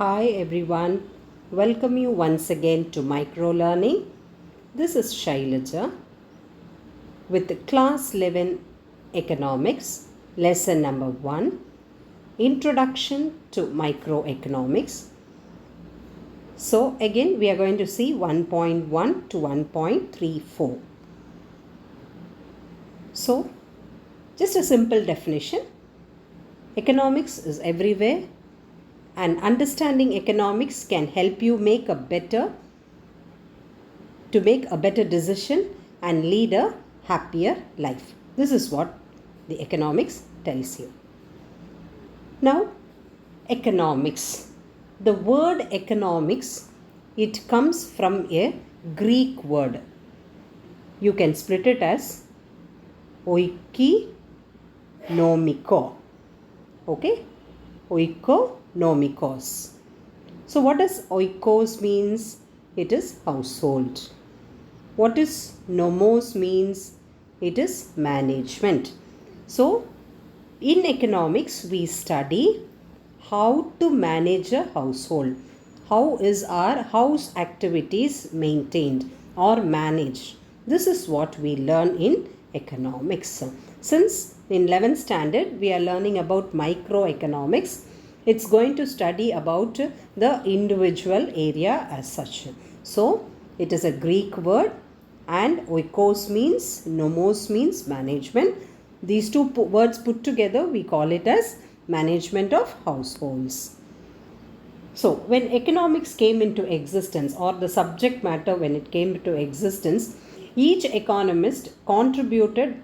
Hi everyone, welcome you once again to Micro Learning. This is Shailaja with Class 11 Economics, Lesson number 1, Introduction to Microeconomics. So again we are going to see 1.1 to 1.34. So just a simple definition. Economics is everywhere, and understanding economics can help you make a better decision and lead a happier life. This is what the economics tells you. Now, economics. The word economics, it comes from a Greek word. You can split it as oikonomiko. Okay? Oikonomikos. So what does oikos means? It is household. What is nomos means? It is management. So in economics we study how to manage a household. How is our house activities maintained or managed? This is what we learn in economics. Since in 11th standard we are learning about microeconomics, it's going to study about the individual area as such. So it is a Greek word, and oikos means, nomos means management. These two words put together we call it as management of households. So when economics came into existence, or the subject matter when it came into existence, each economist contributed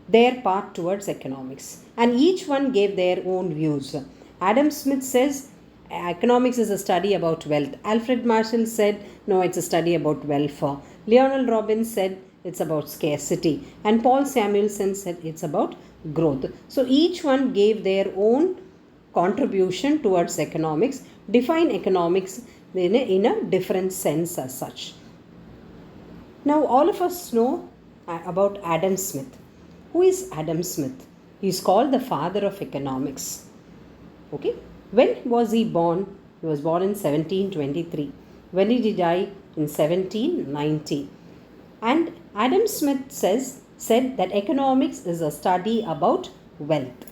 their part towards economics, and each one gave their own views. Adam Smith says economics is a study about wealth. Alfred Marshall said no, it's a study about welfare. Lionel Robbins said it's about scarcity, and Paul Samuelson said it's about growth. So each one gave their own contribution towards economics, define economics in a different sense as such. Now all of us know about Adam Smith. Who is Adam Smith? He is called the father of economics. Okay. When was he born? He was born in 1723. When did he die? In 1790. And Adam Smith said that economics is a study about wealth.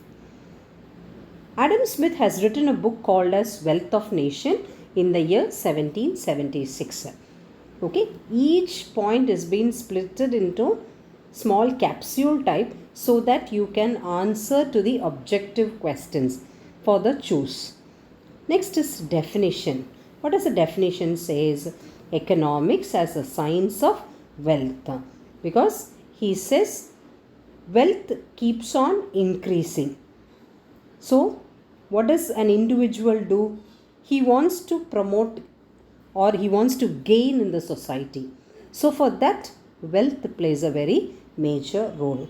Adam Smith has written a book called as Wealth of Nation in the year 1776. Okay. Each point is being splitted into small capsule type so that you can answer to the objective questions for the choose. Next is definition. What does the definition says? Economics as a science of wealth, because he says wealth keeps on increasing. So what does an individual do? He wants to promote or he wants to gain in the society. So for that, wealth plays a very major role.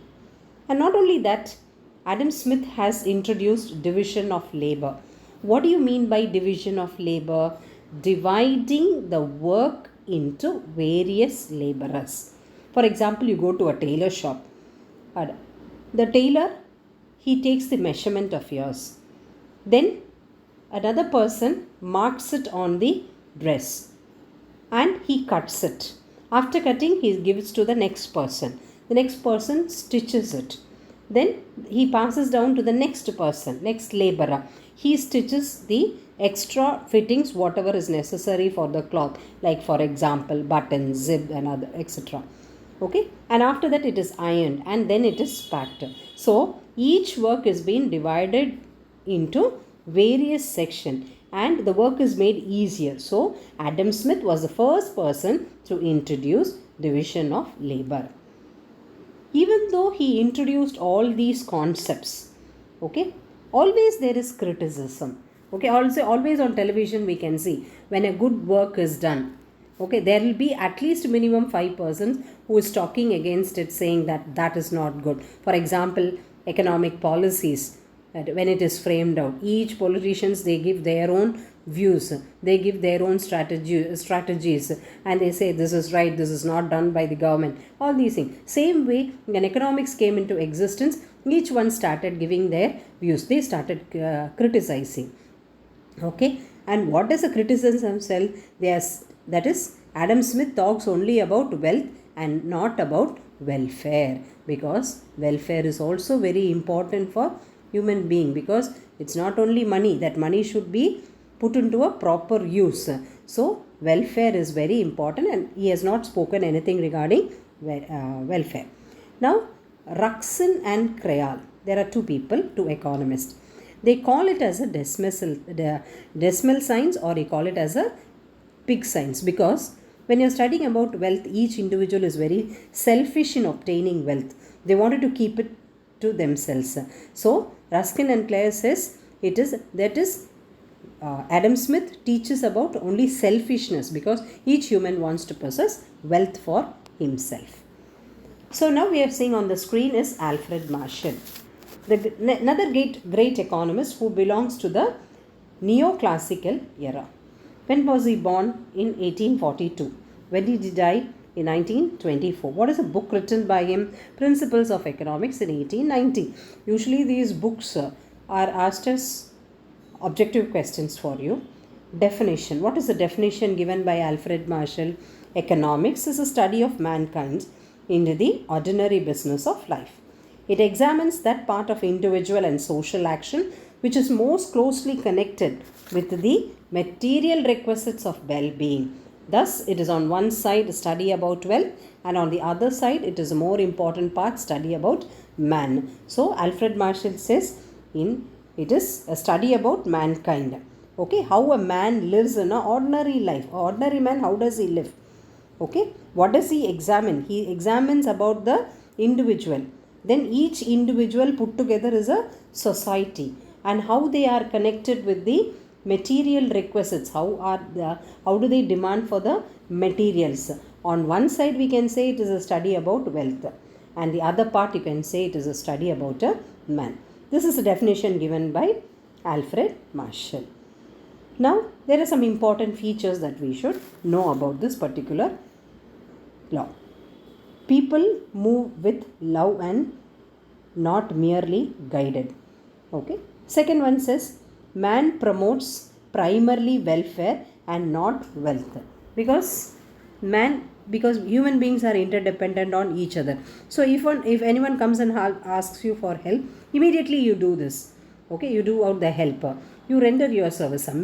And not only that, Adam Smith has introduced division of labor. What do you mean by division of labor? Dividing the work into various laborers. For example, you go to a tailor shop. The tailor, he takes the measurement of yours. Then another person marks it on the dress and he cuts it. After cutting, he gives to the next person. The next person stitches it. Then he passes down to the next person, next laborer. He stitches the extra fittings, whatever is necessary for the cloth, like for example buttons, zip and other etc. Okay, and after that it is ironed and then it is packed. So each work is being divided into various sections and the work is made easier. So Adam Smith was the first person to introduce division of labor. Even though he introduced all these concepts, okay, always there is criticism. Okay, also always on television we can see when a good work is done, okay, there will be at least minimum 5 persons who is talking against it, saying that that is not good. For example, economic policies, when it is framed out, each politicians, they give their own views, they give their own strategies, and they say this is right, this is not done by the government, all these things. Same way, when economics came into existence, each one started giving their views, they started criticizing. Okay, and what is a criticism cell? That is, Adam Smith talks only about wealth and not about welfare, because welfare is also very important for human being, because it's not only money, that money should be put into a proper use. So welfare is very important, and he has not spoken anything regarding welfare. Now, Ruxin and Crayal, there are two people, two economists. They call it as a decimal science, or they call it as a pig science, because when you're studying about wealth, each individual is very selfish in obtaining wealth. They wanted to keep it to themselves. So Ruskin and Clare says Adam Smith teaches about only selfishness, because each human wants to possess wealth for himself. So now we are seeing on the screen is Alfred Marshall, another great economist who belongs to the neoclassical era. When was he born? In 1842. When did he die? In 1924. What is a book written by him? Principles of Economics in 1890. Usually these books are asked as objective questions for you. Definition. What is the definition given by Alfred Marshall? Economics is a study of mankind into the ordinary business of life. It examines that part of individual and social action which is most closely connected with the material requisites of well-being. Thus, it is on one side a study about wealth, and on the other side it is a more important part, study about man. So, Alfred Marshall says it is a study about mankind. Okay, how a man lives in an ordinary life. An ordinary man, how does he live? Okay, what does he examine? He examines about the individual. Then each individual put together is a society, and how they are connected with the material requisites. How do they demand for the materials? On one side we can say it is a study about wealth, and the other part you can say it is a study about a man. This is a definition given by Alfred Marshall. Now there are some important features that we should know about this particular law. People move with love and not merely guided. Okay. Second one says man promotes primarily welfare and not wealth, because human beings are interdependent on each other. So if anyone comes and asks you for help, immediately you do this. Okay, you do out the help. You render your service. Some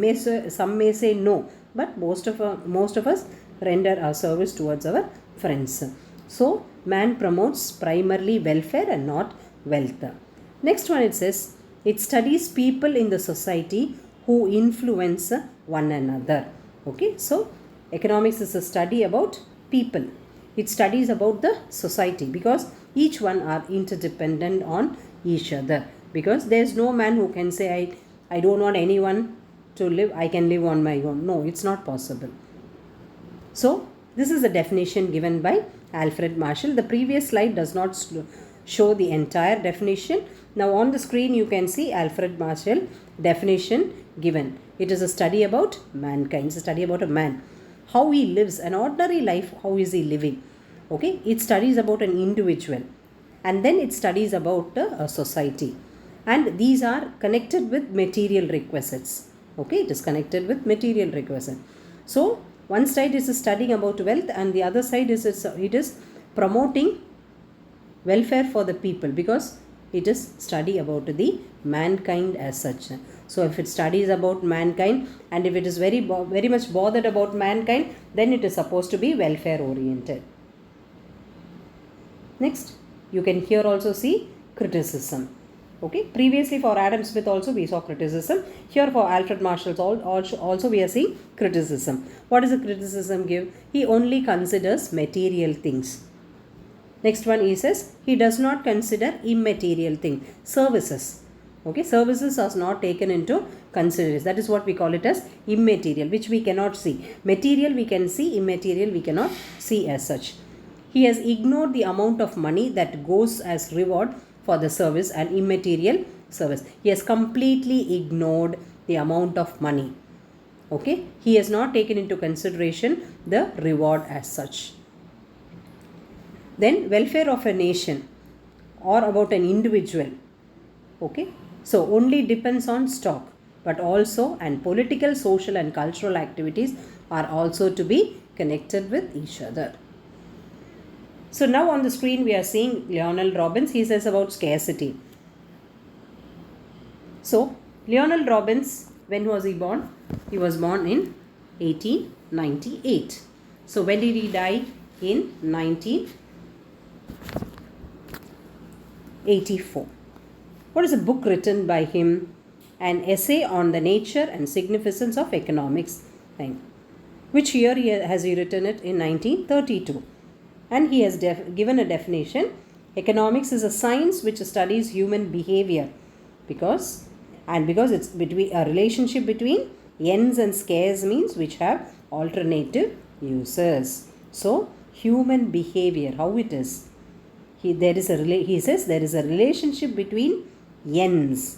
may say no, but most of us render our service towards our friends. So man promotes primarily welfare and not wealth. Next one, it says it studies people in the society who influence one another. Okay, so economics is a study about people. It studies about the society, because each one are interdependent on each other, because there is no man who can say I don't want anyone to live, I can live on my own. No, it's not possible. So this is the definition given by Alfred Marshall. The previous slide does not show the entire definition. Now on the screen you can see Alfred Marshall definition given. It is a study about mankind. It's a study about a man. How he lives an ordinary life. How is he living? Okay. It studies about an individual. And then it studies about a society. And these are connected with material requisites. Okay. It is connected with material requisites. So one side is studying about wealth, and the other side is it is promoting welfare for the people, because it is study about the mankind as such. So if it studies about mankind, and if it is very much bothered about mankind, then it is supposed to be welfare oriented. Next, you can here also see criticism. Okay, previously for Adam Smith also we saw criticism. Here for Alfred Marshall also we are seeing criticism. What does the criticism give? He only considers material things. Next one, he says he does not consider immaterial things, services. Okay, services are not taken into consideration. That is what we call it as immaterial, which we cannot see. Material we can see, immaterial we cannot see as such. He has ignored the amount of money that goes as reward for the service and immaterial service. He has completely ignored the amount of money. Okay, he has not taken into consideration the reward as such. Then welfare of a nation or about an individual. Okay, so only depends on stock. but also and political, social and cultural activities are also to be connected with each other. So now on the screen we are seeing Lionel Robbins. He says about scarcity. So Lionel Robbins, when was he born? He was born in 1898. So when did he die? In 1984. What is a book written by him? An essay on the nature and significance of economics. Which year has he written it? In 1932. And he has given a definition. Economics is a science which studies human behavior because it's between a relationship between ends and scarce means which have alternative uses. So human behavior, how it is. He says there is a relationship between ends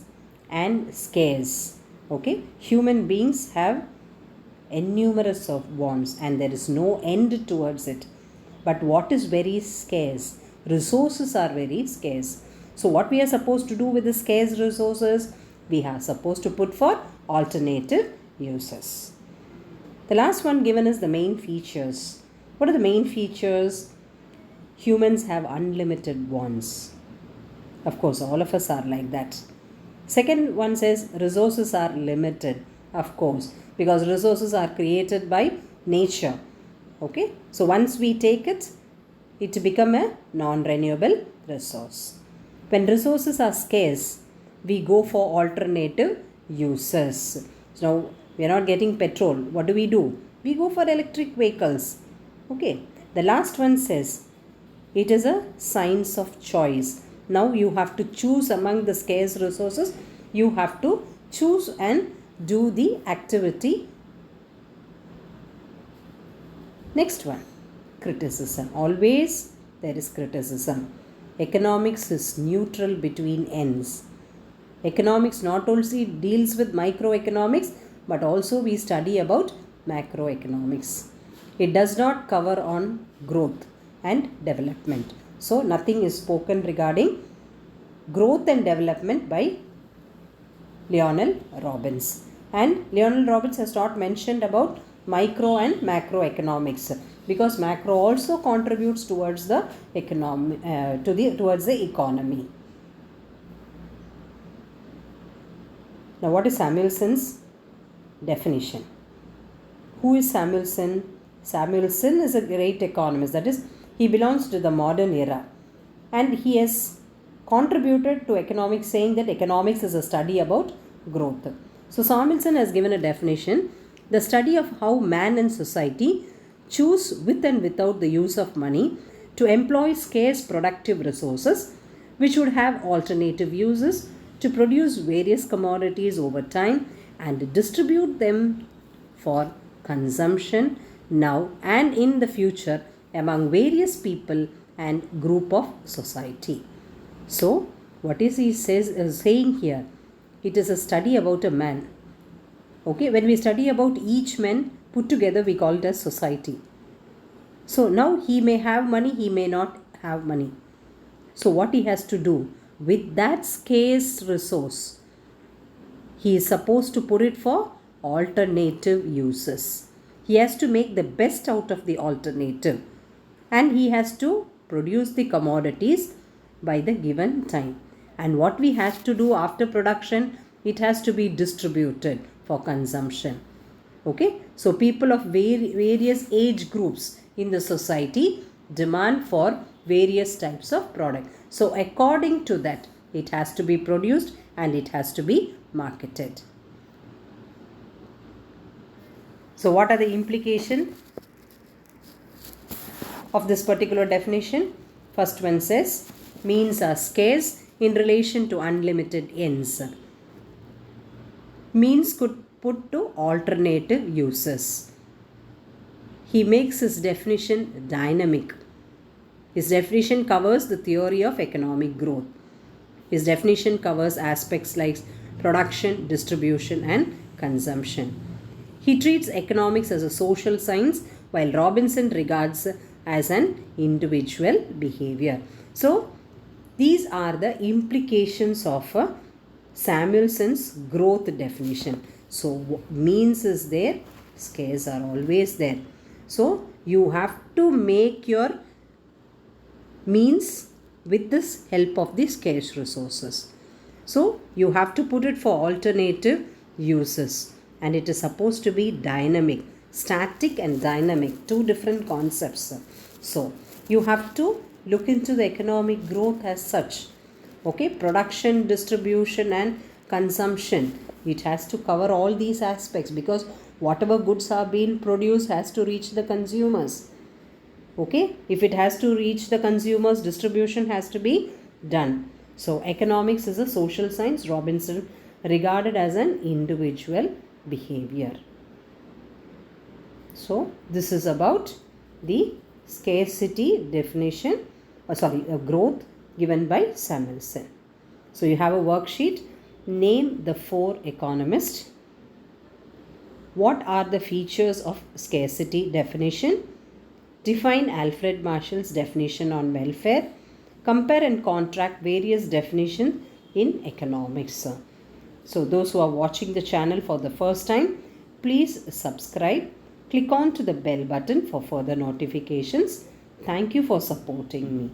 and scarce. Okay, human beings have innumerous of wants and there is no end towards it. But what is very scarce? Resources are very scarce. So what we are supposed to do with the scarce resources? We are supposed to put for alternative uses. The last one given is the main features. What are the main features? Humans have unlimited wants. Of course, all of us are like that. Second one says resources are limited. Of course, because resources are created by nature. Okay, so once we take it, it become a non-renewable resource. When resources are scarce, we go for alternative uses. So now we are not getting petrol. What do? We go for electric vehicles. Okay, the last one says it is a science of choice. Now you have to choose among the scarce resources. You have to choose and do the activity. Next one, criticism. Always there is criticism. Economics is neutral between ends. Economics not only deals with microeconomics, but also we study about macroeconomics. It does not cover on growth and development. So nothing is spoken regarding growth and development by Lionel Robbins. And Lionel Robbins has not mentioned about micro and macroeconomics because macro also contributes towards the towards the economy. Now what is Samuelson's definition? Who is Samuelson? Samuelson is a great economist. That is, he belongs to the modern era and he has contributed to economics, saying that economics is a study about growth. So Samuelson has given a definition: the study of how man and society choose with and without the use of money to employ scarce productive resources which would have alternative uses to produce various commodities over time and distribute them for consumption now and in the future among various people and group of society. So what is he saying here? It is a study about a man. Okay, when we study about each man put together, we call it as society. So now he may have money, he may not have money. So what he has to do with that scarce resource? He is supposed to put it for alternative uses. He has to make the best out of the alternative. And he has to produce the commodities by the given time. And what we have to do after production, it has to be distributed for consumption. Okay, so people of various age groups in the society demand for various types of product. So according to that, it has to be produced and it has to be marketed. So what are the implications of this particular definition? First one says means are scarce in relation to unlimited ends. Means could put to alternative uses. He makes his definition dynamic. His definition covers the theory of economic growth. His definition covers aspects like production, distribution and consumption. He treats economics as a social science while Robinson regards as an individual behavior. So these are the implications of Samuelson's growth definition. So means is there, scarce are always there. So you have to make your means with this help of the scarce resources. So you have to put it for alternative uses, and it is supposed to be dynamic, static and dynamic, two different concepts. So you have to look into the economic growth as such. Okay, production, distribution and consumption, it has to cover all these aspects, because whatever goods are being produced has to reach the consumers. Okay, if it has to reach the consumers, distribution has to be done. So economics is a social science, Robinson regarded as an individual behavior. So this is about the scarcity definition, growth given by Samuelson. So you have a worksheet. Name the 4 economists. What are the features of scarcity definition? Define Alfred Marshall's definition on welfare. Compare and contrast various definitions in economics. So those who are watching the channel for the first time, please subscribe. Click on to the bell button for further notifications. Thank you for supporting me.